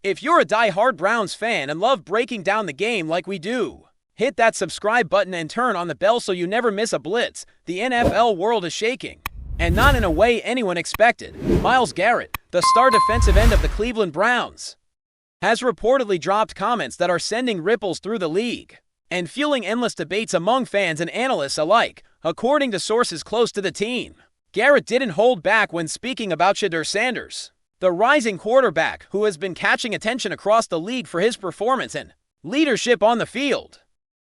If you're a die-hard Browns fan and love breaking down the game like we do, hit that subscribe button and turn on the bell so you never miss a blitz. The NFL world is shaking, and not in a way anyone expected. Myles Garrett, the star defensive end of the Cleveland Browns, has reportedly dropped comments that are sending ripples through the league and fueling endless debates among fans and analysts alike, according to sources close to the team. Garrett didn't hold back when speaking about Shedeur, the rising quarterback who has been catching attention across the league for his performance and leadership on the field.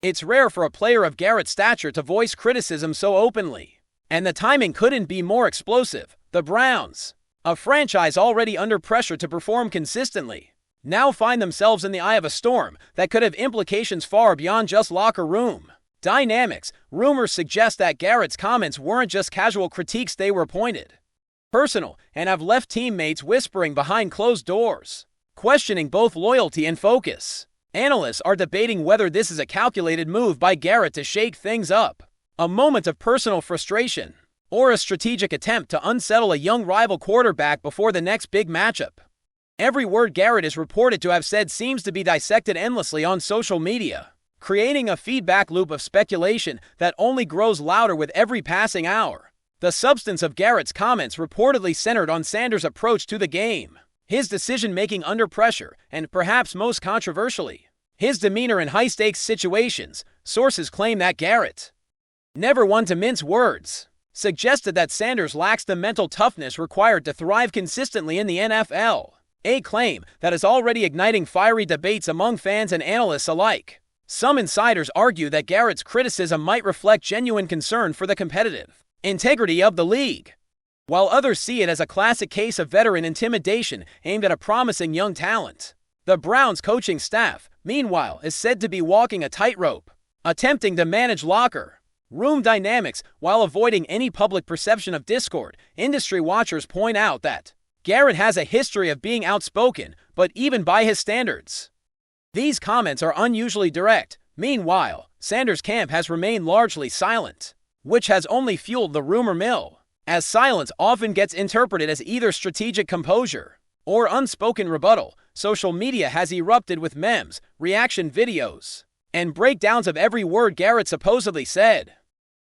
It's rare for a player of Garrett's stature to voice criticism so openly, and the timing couldn't be more explosive. The Browns, a franchise already under pressure to perform consistently, now find themselves in the eye of a storm that could have implications far beyond just locker room dynamics. Rumors suggest that Garrett's comments weren't just casual critiques, they were pointed, personal, and have left teammates whispering behind closed doors, questioning both loyalty and focus. Analysts are debating whether this is a calculated move by Garrett to shake things up, a moment of personal frustration, or a strategic attempt to unsettle a young rival quarterback before the next big matchup. Every word Garrett is reported to have said seems to be dissected endlessly on social media, creating a feedback loop of speculation that only grows louder with every passing hour. The substance of Garrett's comments reportedly centered on Sanders' approach to the game, his decision-making under pressure, and perhaps most controversially, his demeanor in high-stakes situations. Sources claim that Garrett, never one to mince words, suggested that Sanders lacks the mental toughness required to thrive consistently in the NFL, a claim that is already igniting fiery debates among fans and analysts alike. Some insiders argue that Garrett's criticism might reflect genuine concern for the competitive integrity of the league, while others see it as a classic case of veteran intimidation aimed at a promising young talent. The Browns coaching staff, meanwhile, is said to be walking a tightrope, attempting to manage locker room dynamics while avoiding any public perception of discord. Industry watchers point out that Garrett has a history of being outspoken, but even by his standards, these comments are unusually direct. Meanwhile, Sanders' camp has remained largely silent, which has only fueled the rumor mill, as silence often gets interpreted as either strategic composure or unspoken rebuttal. Social media has erupted with memes, reaction videos, and breakdowns of every word Garrett supposedly said,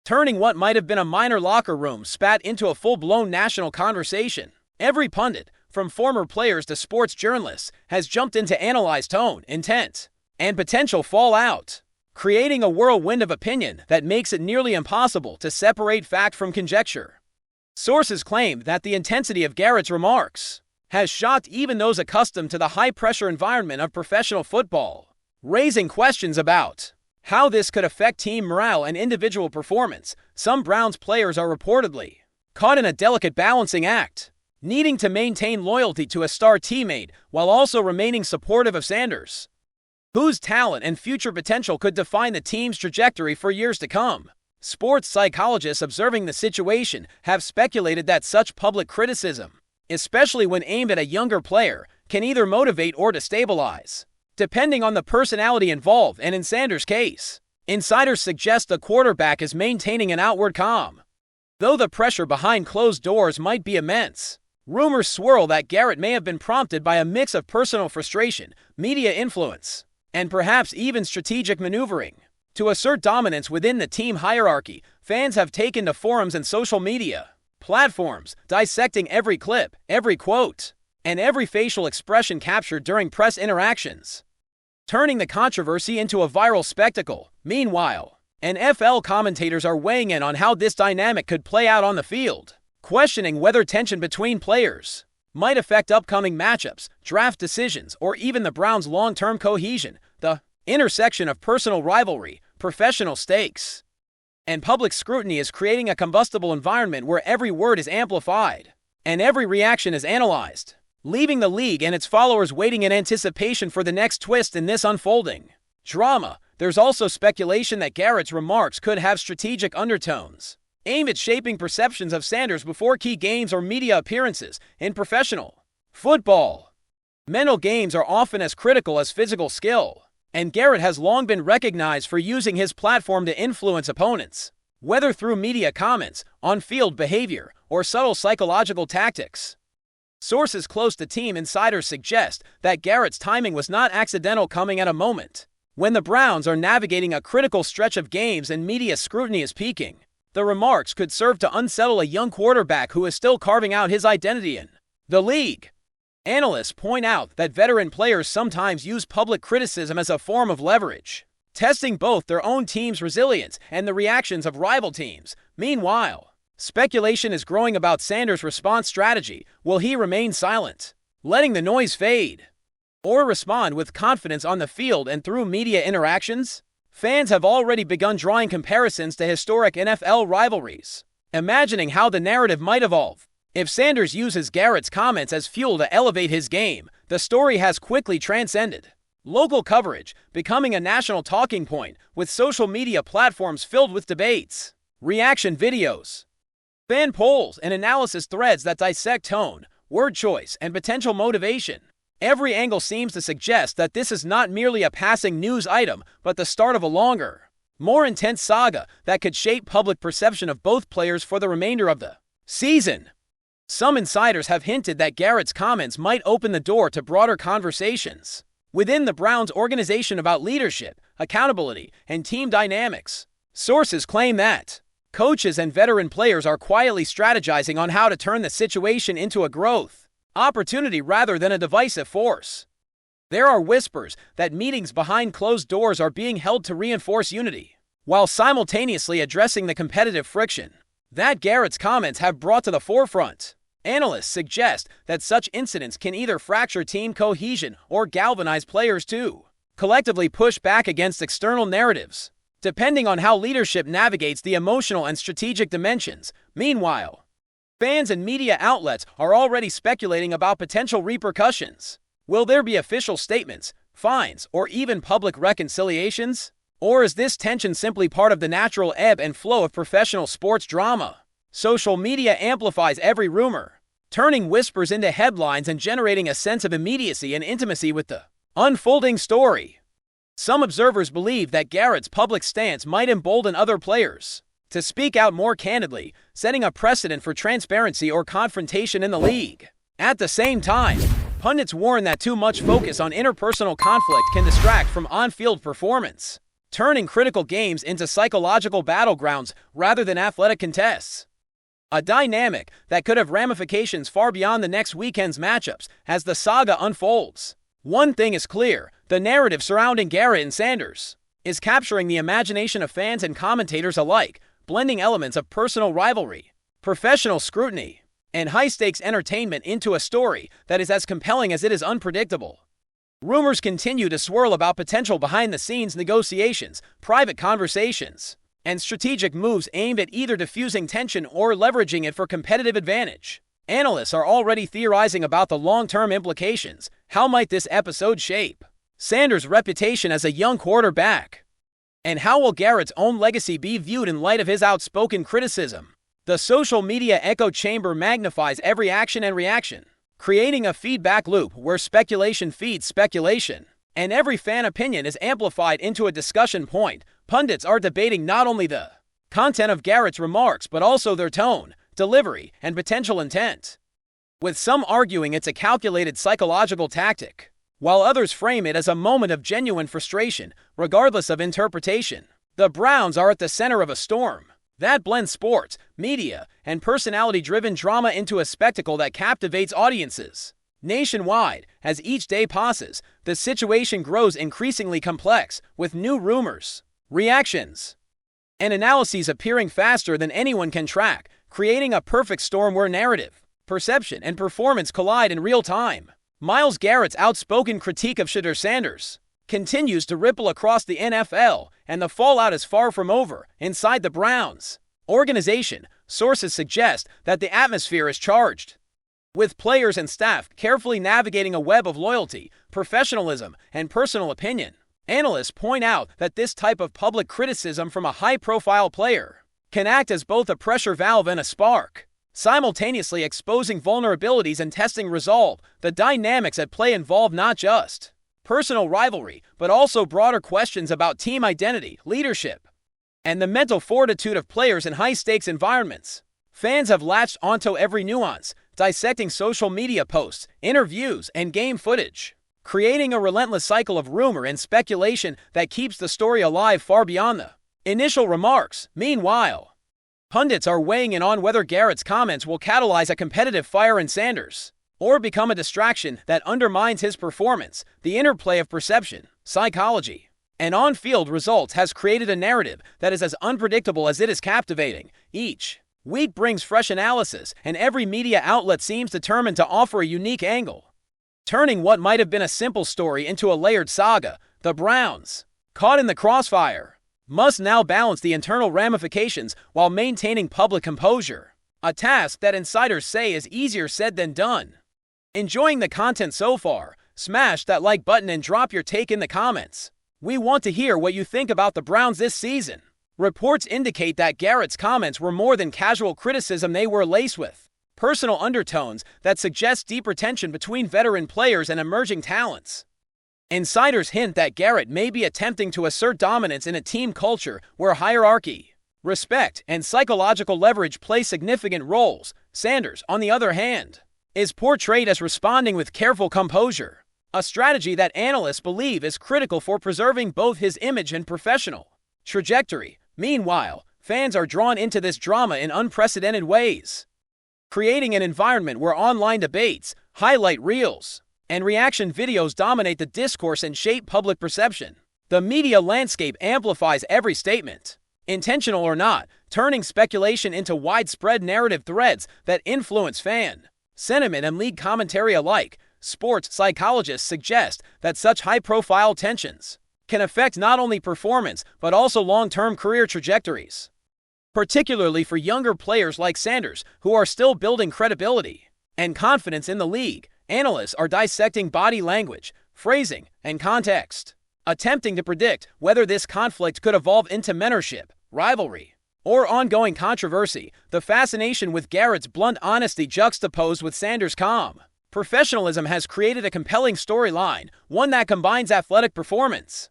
turning what might have been a minor locker room spat into a full-blown national conversation. Every pundit, from former players to sports journalists, has jumped in to analyze tone, intent, and potential fallout, creating a whirlwind of opinion that makes it nearly impossible to separate fact from conjecture. Sources claim that the intensity of Garrett's remarks has shocked even those accustomed to the high-pressure environment of professional football, raising questions about how this could affect team morale and individual performance. Some Browns players are reportedly caught in a delicate balancing act, needing to maintain loyalty to a star teammate while also remaining supportive of Sanders, whose talent and future potential could define the team's trajectory for years to come. Sports psychologists observing the situation have speculated that such public criticism, especially when aimed at a younger player, can either motivate or destabilize, depending on the personality involved. And in Sanders' case, insiders suggest the quarterback is maintaining an outward calm, though the pressure behind closed doors might be immense. Rumors swirl that Garrett may have been prompted by a mix of personal frustration, media influence, and perhaps even strategic maneuvering to assert dominance within the team hierarchy. Fans have taken to forums and social media platforms, dissecting every clip, every quote, and every facial expression captured during press interactions, turning the controversy into a viral spectacle. Meanwhile, NFL commentators are weighing in on how this dynamic could play out on the field, questioning whether tension between players might affect upcoming matchups, draft decisions, or even the Browns' long-term cohesion. The intersection of personal rivalry, professional stakes, and public scrutiny is creating a combustible environment where every word is amplified and every reaction is analyzed, leaving the league and its followers waiting in anticipation for the next twist in this unfolding drama. There's also speculation that Garrett's remarks could have strategic undertones, aimed at shaping perceptions of Sanders before key games or media appearances. In professional football, mental games are often as critical as physical skill, and Garrett has long been recognized for using his platform to influence opponents, whether through media comments, on-field behavior, or subtle psychological tactics. Sources close to team insiders suggest that Garrett's timing was not accidental, coming at a moment when the Browns are navigating a critical stretch of games and media scrutiny is peaking. The remarks could serve to unsettle a young quarterback who is still carving out his identity in the league. Analysts point out that veteran players sometimes use public criticism as a form of leverage, testing both their own team's resilience and the reactions of rival teams. Meanwhile, speculation is growing about Sanders' response strategy. Will he remain silent, letting the noise fade, or respond with confidence on the field and through media interactions? Fans have already begun drawing comparisons to historic NFL rivalries, imagining how the narrative might evolve. If Sanders uses Garrett's comments as fuel to elevate his game, the story has quickly transcended local coverage, becoming a national talking point, with social media platforms filled with debates, reaction videos, fan polls, and analysis threads that dissect tone, word choice, and potential motivation. Every angle seems to suggest that this is not merely a passing news item, but the start of a longer, more intense saga that could shape public perception of both players for the remainder of the season. Some insiders have hinted that Garrett's comments might open the door to broader conversations within the Browns organization about leadership, accountability, and team dynamics. Sources claim that coaches and veteran players are quietly strategizing on how to turn the situation into a growth opportunity rather than a divisive force. There are whispers that meetings behind closed doors are being held to reinforce unity, while simultaneously addressing the competitive friction that Garrett's comments have brought to the forefront. Analysts suggest that such incidents can either fracture team cohesion or galvanize players to collectively push back against external narratives, depending on how leadership navigates the emotional and strategic dimensions. Meanwhile, fans and media outlets are already speculating about potential repercussions. Will there be official statements, fines, or even public reconciliations? Or is this tension simply part of the natural ebb and flow of professional sports drama? Social media amplifies every rumor, turning whispers into headlines and generating a sense of immediacy and intimacy with the unfolding story. Some observers believe that Garrett's public stance might embolden other players to speak out more candidly, setting a precedent for transparency or confrontation in the league. At the same time, pundits warn that too much focus on interpersonal conflict can distract from on-field performance, turning critical games into psychological battlegrounds rather than athletic contests. A dynamic that could have ramifications far beyond the next weekend's matchups as the saga unfolds. One thing is clear: the narrative surrounding Garrett and Sanders is capturing the imagination of fans and commentators alike, blending elements of personal rivalry, professional scrutiny, and high-stakes entertainment into a story that is as compelling as it is unpredictable. Rumors continue to swirl about potential behind-the-scenes negotiations, private conversations, and strategic moves aimed at either diffusing tension or leveraging it for competitive advantage. Analysts are already theorizing about the long-term implications. How might this episode shape Sanders' reputation as a young quarterback? And how will Garrett's own legacy be viewed in light of his outspoken criticism? The social media echo chamber magnifies every action and reaction, creating a feedback loop where speculation feeds speculation, and every fan opinion is amplified into a discussion point. Pundits are debating not only the content of Garrett's remarks but also their tone, delivery, and potential intent, with some arguing it's a calculated psychological tactic, while others frame it as a moment of genuine frustration. Regardless of interpretation, the Browns are at the center of a storm that blends sports, media, and personality-driven drama into a spectacle that captivates audiences nationwide. As each day passes, the situation grows increasingly complex, with new rumors, reactions, and analyses appearing faster than anyone can track, creating a perfect storm where narrative, perception, and performance collide in real time. Myles Garrett's outspoken critique of Shedeur Sanders continues to ripple across the NFL, and the fallout is far from over. Inside the Browns organization, sources suggest that the atmosphere is charged, with players and staff carefully navigating a web of loyalty, professionalism, and personal opinion. Analysts point out that this type of public criticism from a high-profile player can act as both a pressure valve and a spark, simultaneously exposing vulnerabilities and testing resolve. The dynamics at play involve not just personal rivalry, but also broader questions about team identity, leadership, and the mental fortitude of players in high-stakes environments. Fans have latched onto every nuance, dissecting social media posts, interviews, and game footage, creating a relentless cycle of rumor and speculation that keeps the story alive far beyond the initial remarks. Meanwhile, pundits are weighing in on whether Garrett's comments will catalyze a competitive fire in Sanders or become a distraction that undermines his performance. The interplay of perception, psychology, and on-field results has created a narrative that is as unpredictable as it is captivating. Each week brings fresh analysis, and every media outlet seems determined to offer a unique angle, turning what might have been a simple story into a layered saga. The Browns, caught in the crossfire, must now balance the internal ramifications while maintaining public composure, a task that insiders say is easier said than done. Enjoying the content so far? Smash that like button and drop your take in the comments. We want to hear what you think about the Browns this season. Reports indicate that Garrett's comments were more than casual criticism. They were laced with personal undertones that suggest deeper tension between veteran players and emerging talents. Insiders hint that Garrett may be attempting to assert dominance in a team culture where hierarchy, respect, and psychological leverage play significant roles. Sanders, on the other hand, is portrayed as responding with careful composure, a strategy that analysts believe is critical for preserving both his image and professional trajectory. Meanwhile, fans are drawn into this drama in unprecedented ways, creating an environment where online debates, highlight reels, and reaction videos dominate the discourse and shape public perception. The media landscape amplifies every statement, intentional or not, turning speculation into widespread narrative threads that influence fan sentiment and league commentary alike. Sports psychologists suggest that such high-profile tensions can affect not only performance but also long-term career trajectories, particularly for younger players like Sanders who are still building credibility and confidence in the league. Analysts are dissecting body language, phrasing, and context, attempting to predict whether this conflict could evolve into mentorship, rivalry, or ongoing controversy. The fascination with Garrett's blunt honesty juxtaposed with Sanders' calm professionalism has created a compelling storyline, one that combines athletic performance,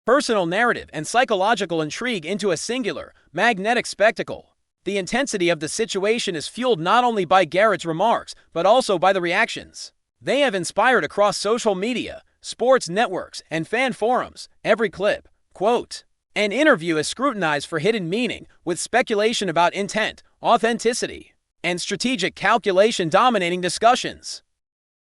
personal narrative, and psychological intrigue into a singular, magnetic spectacle. The intensity of the situation is fueled not only by Garrett's remarks, but also by the reactions they have inspired across social media, sports networks, and fan forums. Every clip, quote, and interview is scrutinized for hidden meaning, with speculation about intent, authenticity, and strategic calculation dominating discussions.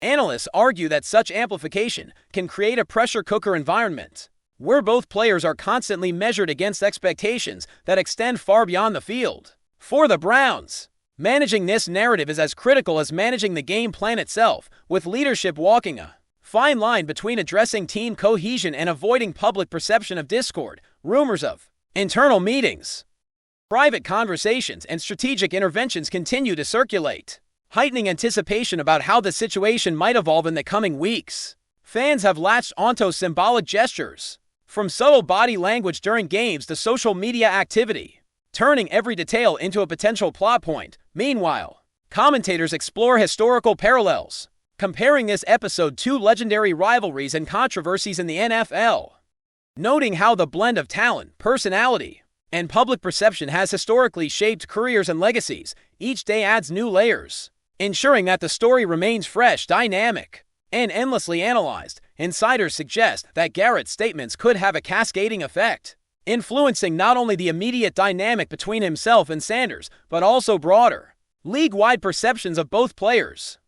Analysts argue that such amplification can create a pressure cooker environment, where both players are constantly measured against expectations that extend far beyond the field. For the Browns, managing this narrative is as critical as managing the game plan itself, with leadership walking a fine line between addressing team cohesion and avoiding public perception of discord. Rumors of internal meetings, private conversations, and strategic interventions continue to circulate, heightening anticipation about how the situation might evolve in the coming weeks. Fans have latched onto symbolic gestures, from subtle body language during games to social media activity, turning every detail into a potential plot point. Meanwhile, commentators explore historical parallels, comparing this episode to legendary rivalries and controversies in the NFL, noting how the blend of talent, personality, and public perception has historically shaped careers and legacies. Each day adds new layers, ensuring that the story remains fresh, dynamic, and endlessly analyzed. Insiders suggest that Garrett's statements could have a cascading effect, influencing not only the immediate dynamic between himself and Sanders, but also broader, league-wide perceptions of both players.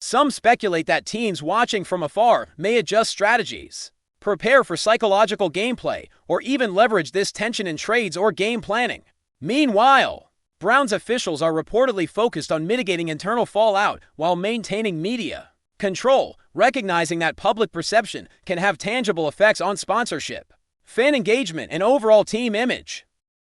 Some speculate that teams watching from afar may adjust strategies, prepare for psychological gameplay, or even leverage this tension in trades or game planning. Meanwhile, Browns officials are reportedly focused on mitigating internal fallout while maintaining media control, recognizing that public perception can have tangible effects on sponsorship, fan engagement, and overall team image.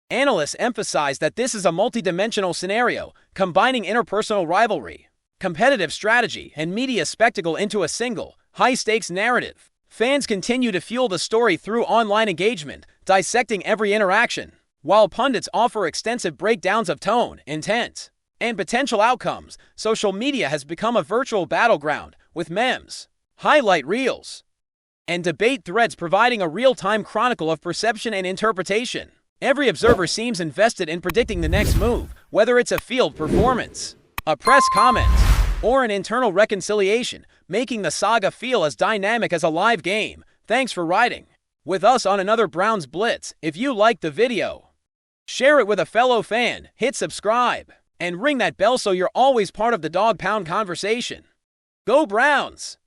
Analysts emphasize that this is a multidimensional scenario, combining interpersonal rivalry, competitive strategy, and media spectacle into a single, high-stakes narrative. Fans continue to fuel the story through online engagement, dissecting every interaction, while pundits offer extensive breakdowns of tone, intent, and potential outcomes. Social media has become a virtual battleground, with memes, highlight reels, and debate threads providing a real-time chronicle of perception and interpretation. Every observer seems invested in predicting the next move, whether it's a field performance, a press comment, or an internal reconciliation, making the saga feel as dynamic as a live game. Thanks for riding with us on another Browns Blitz. If you liked the video, share it with a fellow fan, hit subscribe, and ring that bell so you're always part of the Dawg Pound conversation. Go Browns!